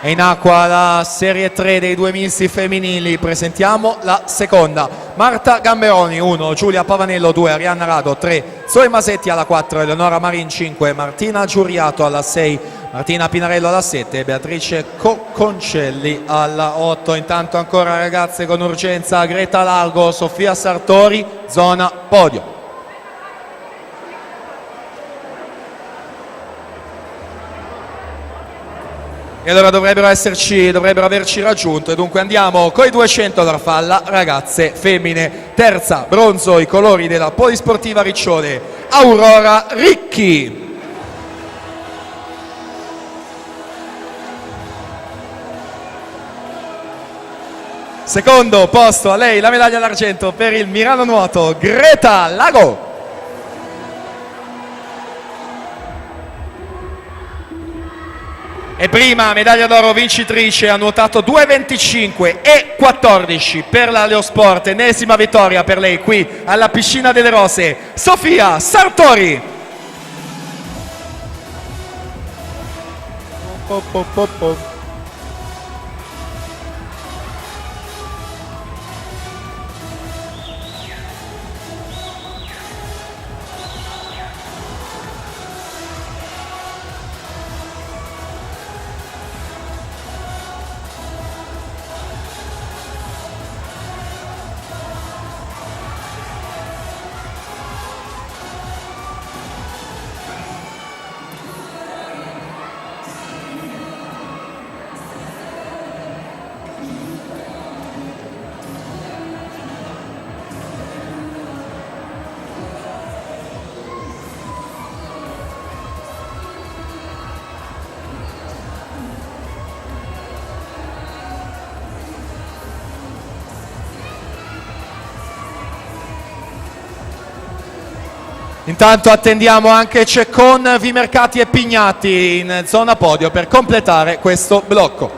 È in acqua la Serie 3 dei due misti femminili, presentiamo la seconda. Marta Gamberoni 1, Giulia Pavanello 2, Arianna Rado 3, Zoe Masetti alla 4, Eleonora Marin 5, Martina Giuriato alla 6, Martina Pinarello alla 7 e Beatrice Concelli alla 8. Intanto ancora ragazze con urgenza, Greta Largo, Sofia Sartori, zona podio. E allora dovrebbero averci raggiunto, e dunque andiamo con i 200 alla falla, ragazze femmine. Terza, bronzo, i colori della Polisportiva Riccione, Aurora Ricchi. Secondo posto a lei la medaglia d'argento per il Milano Nuoto, Greta Lago. E prima medaglia d'oro vincitrice, ha nuotato 2,25 e 14 per la Leosport, ennesima vittoria per lei qui alla Piscina delle Rose, Sofia Sartori. Intanto attendiamo anche Ceccon, Vimercati e Pignati in zona podio per completare questo blocco.